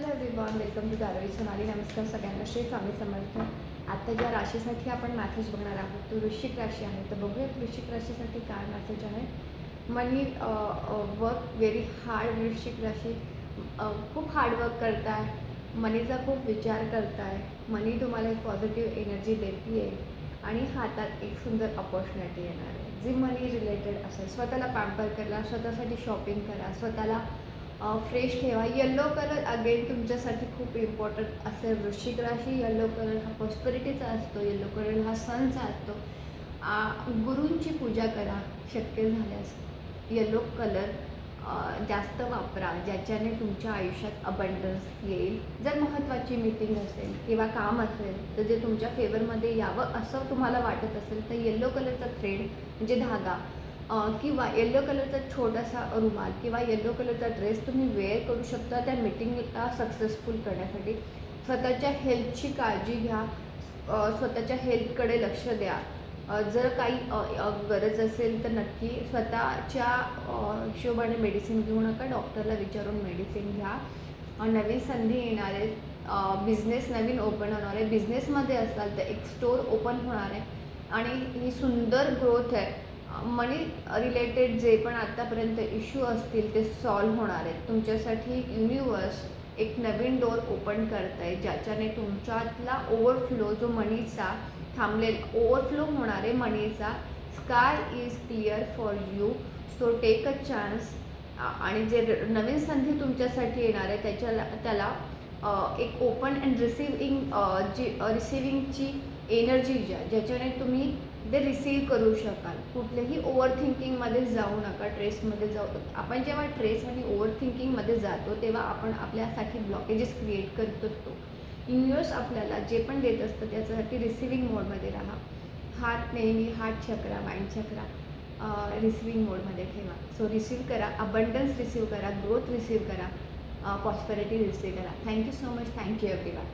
Hello everyone, welcome to Dharavi Sonali. नमस्कार सगळ्यांना. श्री स्वामी समर्थ. आता ज्या राशीसाठी आपण मॅसेज बघणार आहोत तो वृश्चिक राशी आहे. तर बघूयात वृश्चिक राशीसाठी काय मॅसेज आहे. मनी वर्क व्हेरी हार्ड. वृश्चिक राशी खूप हार्डवर्क करताय, मनीचा खूप विचार करताय. मनी तुम्हाला एक पॉझिटिव्ह एनर्जी देते आहे आणि हातात एक सुंदर अपॉर्च्युनिटी येणार आहे जी मनी रिलेटेड असेल. स्वतःला पॅम्पर करा, स्वतःसाठी शॉपिंग करा, स्वतःला फ्रेश ठेवा. येलो कलर अगेन तुमच्यासाठी खूप इम्पॉर्टंट असेल. वृश्चिक राशी, येलो कलर हा प्रॉस्पेरिटीचा असतो, येलो कलर हा सनचा असतो. गुरूंची पूजा करा शक्य झाल्यास. येलो कलर जास्त वापरा ज्याच्याने तुमच्या आयुष्यात अबंडन्स येईल. जर महत्त्वाची मीटिंग असेल किंवा काम असेल तर जे तुमच्या फेवरमध्ये यावं असं तुम्हाला वाटत असेल तर येलो कलरचा थ्रेड म्हणजे धागा किंवा येलो कलरचा छोटासा रुमाल किंवा येलो कलरचा ड्रेस तुम्ही वेअर करू शकता त्या मीटिंगला सक्सेसफुल करण्यासाठी. स्वतःच्या हेल्थची काळजी घ्या, स्वतःच्या हेल्थकडे लक्ष द्या. जर काही गरज असेल तर नक्की स्वतःच्या हिशोबाने मेडिसिन घेऊ नका, डॉक्टरला विचारून मेडिसिन घ्या. नवीन संधी येणार आहे, बिझनेस नवीन ओपन होणार आहे. बिझनेसमध्ये असाल तर एक स्टोर ओपन होणार आहे आणि ही सुंदर ग्रोथ आहे. मनी रिलेटेड जे पण आत्तापर्यंत इश्यू असतील ते सॉल्व्ह होणार आहेत. तुमच्यासाठी युनिवर्स एक नवीन डोअर ओपन करत आहे ज्याच्याने तुमच्यातला ओव्हरफ्लो जो मनीचा थांबलेला ओव्हरफ्लो होणार आहे मनीचा. Sky is clear for you, so take a chance. आणि जे नवीन संधी तुमच्यासाठी येणार आहे त्याला एक ओपन अँड रिसिविंगची एनर्जी ज्याच्याने तुम्ही ते रिसीव करू शकाल. कुठलेही ओव्हर थिंकिंगमध्ये जाऊ नका. ट्रेसमध्ये आपण जेव्हा ट्रेस आणि ओव्हर थिंकिंगमध्ये जातो तेव्हा आपण आपल्यासाठी ब्लॉकेजेस क्रिएट करत असतो. युनिवर्स आपल्याला जे पण देत असतं त्याच्यासाठी रिसिविंग मोडमध्ये राहा. हार्ट नेहमी हार्ट चक्रा, माइंड चक्रा रिसिविंग मोडमध्ये ठेवा. सो रिसीव करा, अबंडन्स रिसीव करा, ग्रोथ रिसीव करा, प्रॉस्पेरिटी रिसीव करा. Thank you so much. Thank you everyone.